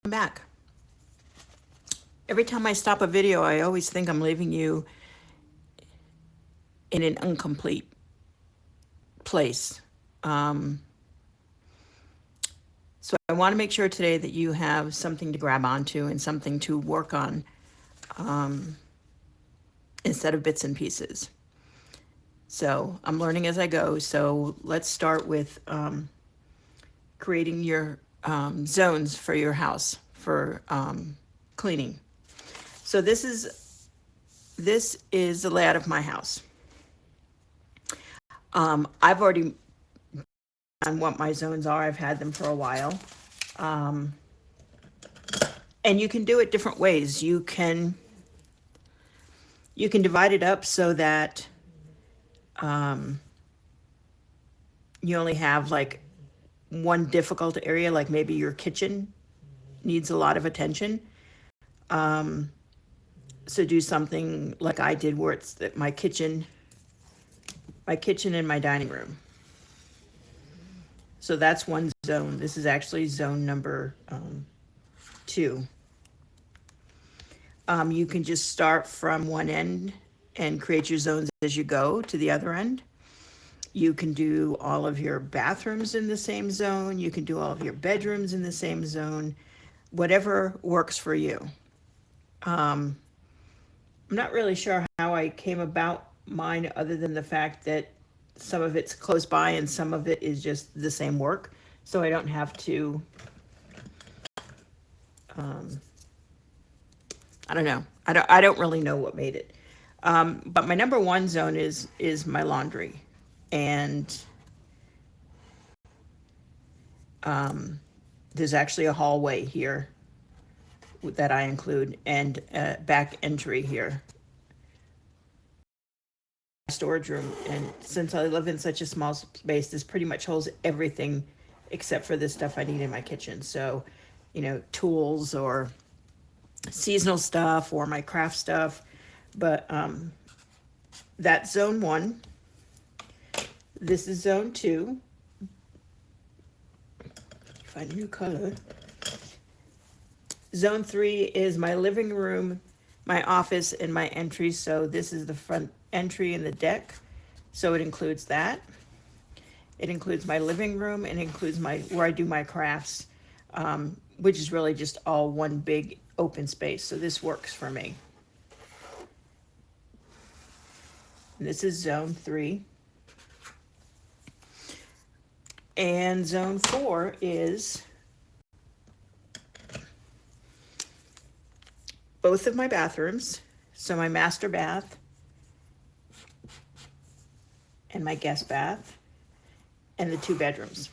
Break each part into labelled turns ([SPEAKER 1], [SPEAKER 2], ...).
[SPEAKER 1] I'm back. Every time I stop a video, I always think I'm leaving you in an incomplete place. Um, so I want to make sure today that you have something to grab onto and something to work on instead of bits and pieces. So I'm learning as I go. So let's start with creating your zones for your house for cleaning. So this is the layout of my house. I've already on what my zones are. I've had them for a while. Um, and you can do it different ways. You can divide it up so that um, you only have like one difficult area, like maybe your kitchen needs a lot of attention. Um, so do something like I did, where it's that my kitchen and my dining room. So that's one zone. This is actually zone number 2. You can just start from one end and create your zones as you go to the other end. You can do all of your bathrooms in the same zone. You can do all of your bedrooms in the same zone. Whatever works for you. Um, I'm not really sure how I came about mine, other than the fact that some of it's close by and some of it is just the same work. So I don't have to, um, I don't know. I don't really know what made it. But my number one zone is my laundry, and um, there's actually a hallway here that I include, and a back entry here, storage room. And since I live in such a small space, this pretty much holds everything except for the stuff I need in my kitchen. So, tools or seasonal stuff or my craft stuff. But that's zone 1. This is zone 2. Find a new color. Zone 3 is my living room, my office, and my entry. So this is the front entry and the deck. So it includes that. It includes my living room, and it includes where I do my crafts, which is really just all one big open space. So this works for me. And this is zone 3. And zone 4 is both of my bathrooms. So my master bath and my guest bath, and the 2 bedrooms.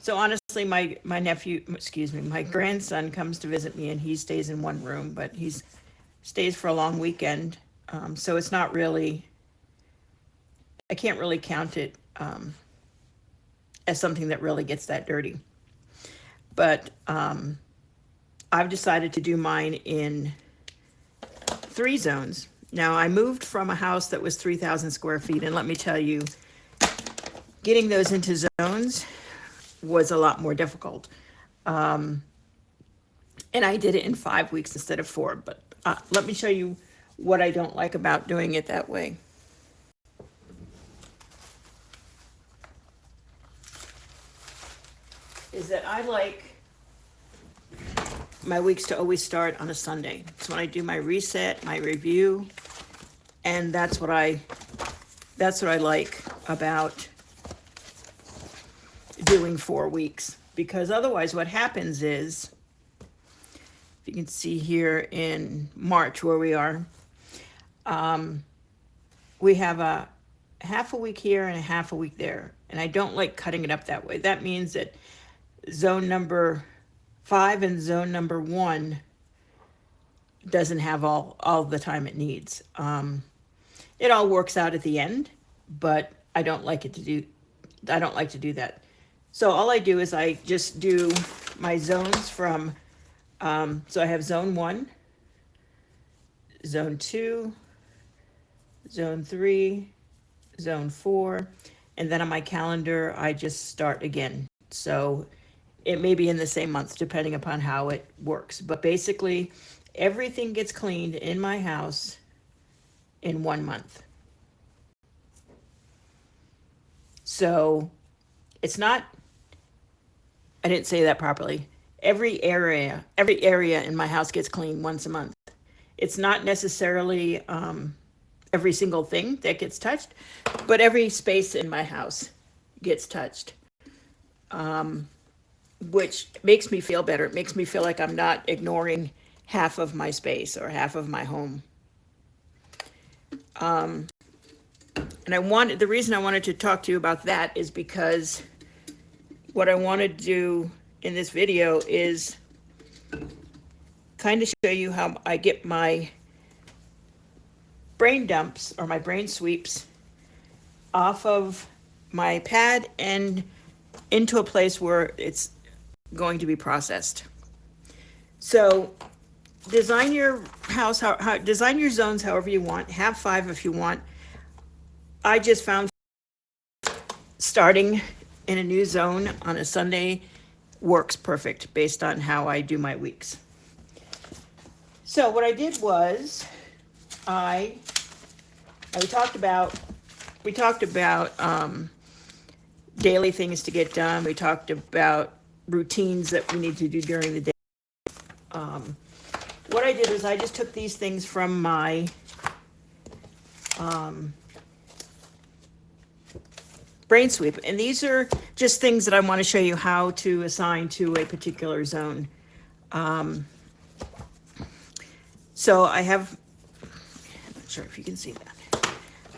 [SPEAKER 1] So honestly, my nephew, excuse me, my grandson comes to visit me, and he stays in one room, but he stays for a long weekend. So it's not really, I can't really count it as something that really gets that dirty. But I've decided to do mine in 3 zones. Now, I moved from a house that was 3,000 square feet, and let me tell you, getting those into zones was a lot more difficult. And I did it in 5 weeks instead of 4. But let me show you what I don't like about doing it that way. Is that I like my weeks to always start on a Sunday. It's when I do my reset, my review, and that's what I like about doing 4 weeks. Because otherwise what happens is, if you can see here in March where we are, we have a half a week here and a half a week there. And I don't like cutting it up that way. That means that zone number 5 and zone number 1 doesn't have all the time it needs. It all works out at the end, but I don't like to do that. So all I do is I just do my zones from, so I have zone 1, zone 2, zone 3, zone 4, and then on my calendar I just start again. So It may be in the same month, depending upon how it works. But basically, everything gets cleaned in my house in 1 month. So it's not, I didn't say that properly. Every area in my house gets cleaned once a month. It's not necessarily every single thing that gets touched, but every space in my house gets touched, which makes me feel better. It makes me feel like I'm not ignoring half of my space or half of my home. And the reason I wanted to talk to you about that is because what I want to do in this video is kind of show you how I get my brain dumps or my brain sweeps off of my pad and into a place where it's going to be processed. So design your house, design your zones however you want. Have 5 if you want. I just found starting in a new zone on a Sunday works perfect based on how I do my weeks. So what I did was we talked about daily things to get done. We talked about routines that we need to do during the day. What I did is I just took these things from my brain sweep, and these are just things that I want to show you how to assign to a particular zone. So I have, I'm not sure if you can see that.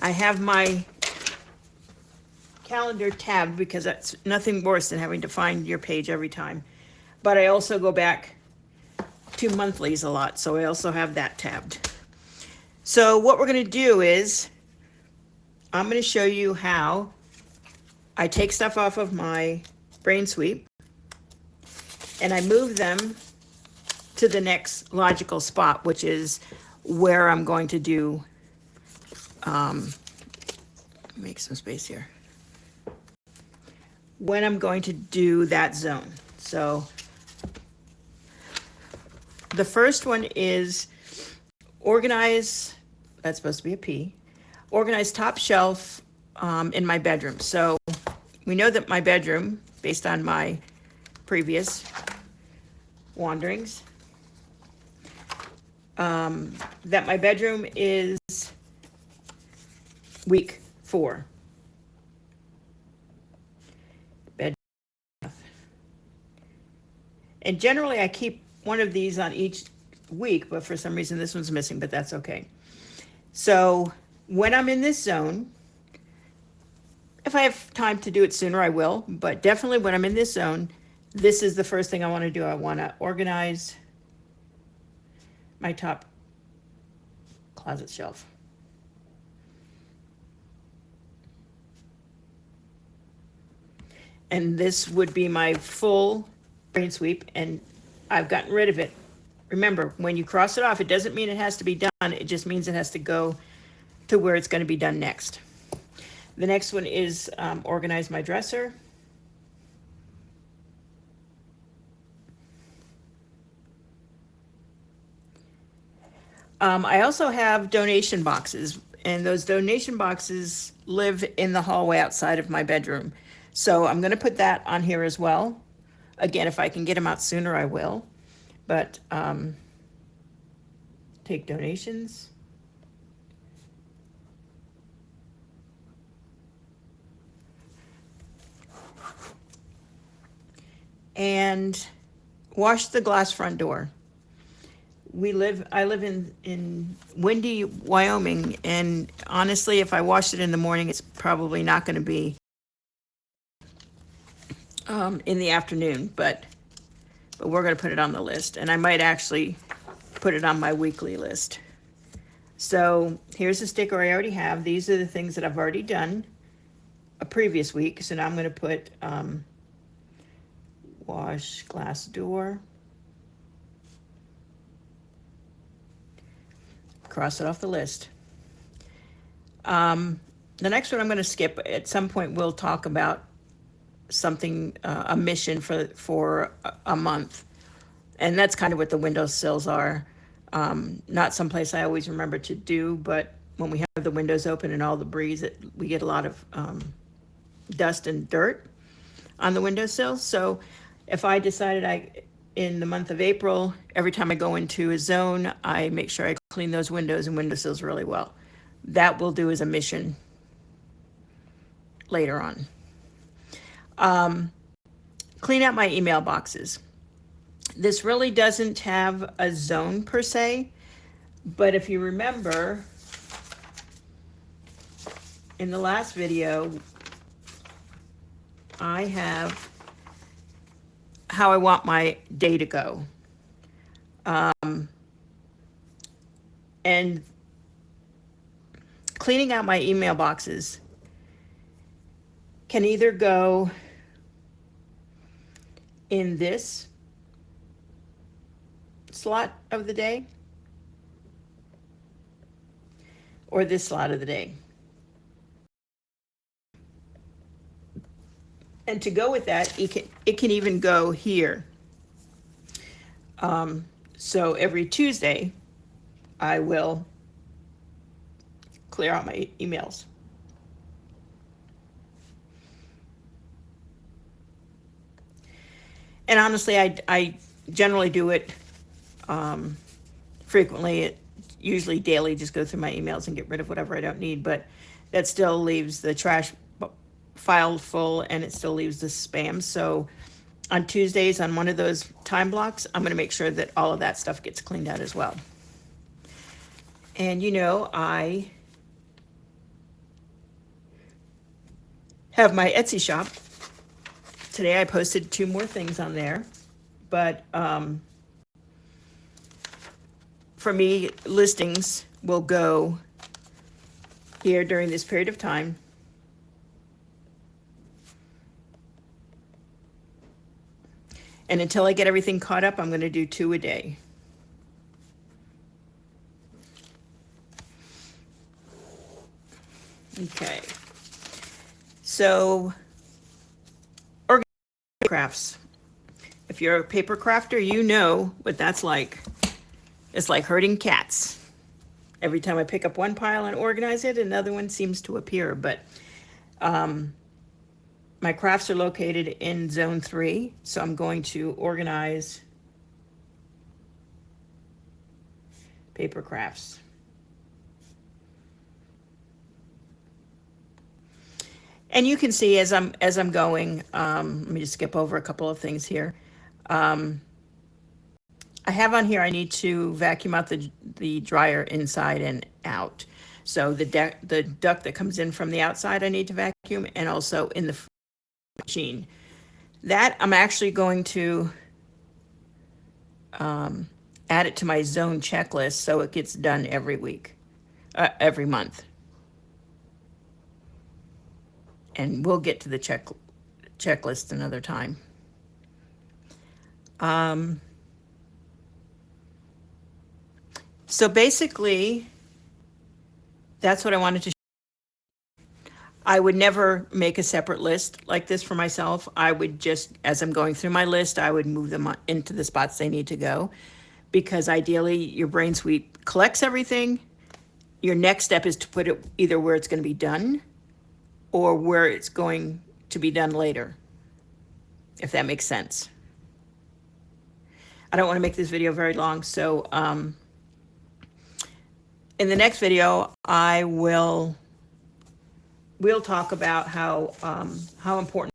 [SPEAKER 1] I have my calendar tab because that's nothing worse than having to find your page every time. But I also go back to monthlies a lot, so I also have that tabbed. So what we're going to do is I'm going to show you how I take stuff off of my brain sweep and I move them to the next logical spot, which is where I'm going to do, make some space here, when I'm going to do that zone. So the first one is organize, that's supposed to be a P, organize top shelf in my bedroom. So we know that my bedroom, based on my previous wanderings, that my bedroom is week 4. Bed. And generally I keep one of these on each week, but for some reason this one's missing, but that's okay. So when I'm in this zone, if I have time to do it sooner, I will, but definitely when I'm in this zone, this is the first thing I want to do. I want to organize my top closet shelf. And this would be my full brain sweep, and I've gotten rid of it. Remember, when you cross it off, it doesn't mean it has to be done. It just means it has to go to where it's going to be done next. The next one is organize my dresser. I also have donation boxes, and those donation boxes live in the hallway outside of my bedroom. So I'm going to put that on here as well. Again, if I can get them out sooner, I will. But take donations. And wash the glass front door. I live in windy Wyoming, and honestly, if I wash it in the morning, it's probably not going to be in the afternoon, but we're going to put it on the list, and I might actually put it on my weekly list. So here's a sticker I already have. These are the things that I've already done a previous week. So now I'm going to put wash glass door. Cross it off the list. The next one I'm going to skip. At some point we'll talk about something, a mission for a month. And that's kind of what the windowsills are. Not someplace I always remember to do, but when we have the windows open and all the breeze, we get a lot of dust and dirt on the windowsills. So if I decided in the month of April, every time I go into a zone, I make sure I clean those windows and windowsills really well. That will do as a mission later on. Clean out my email boxes. This really doesn't have a zone per se, but if you remember in the last video, I have how I want my day to go. And cleaning out my email boxes can either go in this slot of the day or this slot of the day. And to go with that, it can even go here. So every Tuesday, I will clear out my emails. And honestly, I generally do it frequently, usually daily, just go through my emails and get rid of whatever I don't need, but that still leaves the trash file full and it still leaves the spam. So on Tuesdays, on one of those time blocks, I'm going to make sure that all of that stuff gets cleaned out as well. And you know, I have my Etsy shop. Today I posted 2 more things on there, but for me, listings will go here during this period of time. And until I get everything caught up, I'm going to do 2 a day. Okay. So, crafts. If you're a paper crafter, you know what that's like. It's like herding cats. Every time I pick up one pile and organize it, another one seems to appear. But my crafts are located in Zone 3, so I'm going to organize paper crafts. And you can see as I'm going, let me just skip over a couple of things here. I have on here, I need to vacuum out the dryer inside and out. So the duct that comes in from the outside, I need to vacuum, and also in the machine. That I'm actually going to add it to my zone checklist so it gets done every week, every month. And we'll get to the checklist another time. So basically, that's what I wanted to share. I would never make a separate list like this for myself. I would just, as I'm going through my list, I would move them into the spots they need to go. Because ideally, your brain sweep collects everything. Your next step is to put it either where it's going to be done or where it's going to be done later, if that makes sense. I don't want to make this video very long, so in the next video, we'll talk about how important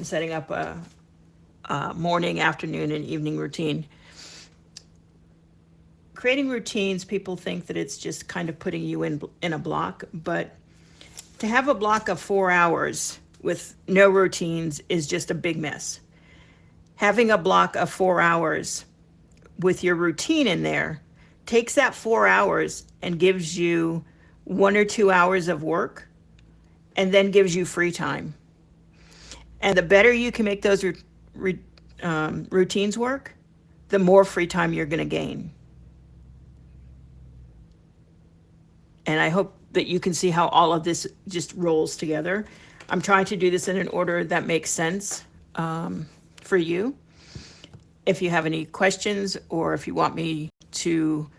[SPEAKER 1] setting up a morning, afternoon, and evening routine. Creating routines, people think that it's just kind of putting you in a block, but to have a block of 4 hours with no routines is just a big mess. Having a block of 4 hours with your routine in there takes that 4 hours and gives you 1 or 2 hours of work and then gives you free time. And the better you can make those routines work, the more free time you're going to gain. And I hope that you can see how all of this just rolls together. I'm trying to do this in an order that makes sense for you. If you have any questions, or if you want me to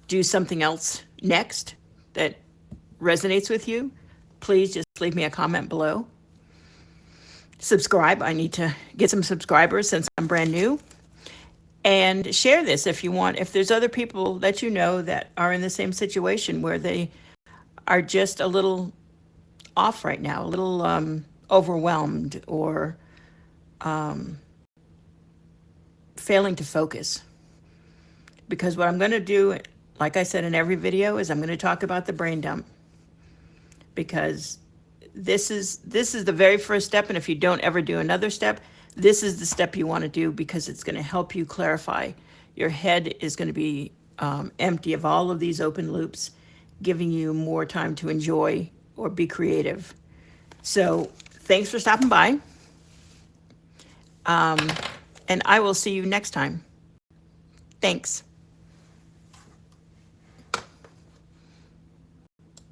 [SPEAKER 1] do something else next that resonates with you, please just leave me a comment below. Subscribe. I need to get some subscribers since I'm brand new. And share this if you want. If there's other people that you know that are in the same situation where they are just a little off right now, a little overwhelmed, or failing to focus. Because what I'm going to do, like I said in every video, is I'm going to talk about the brain dump. Because this is the very first step, and if you don't ever do another step, this is the step you want to do, because it's going to help you clarify. Your head is going to be empty of all of these open loops, giving you more time to enjoy or be creative. So thanks for stopping by. And I will see you next time. Thanks.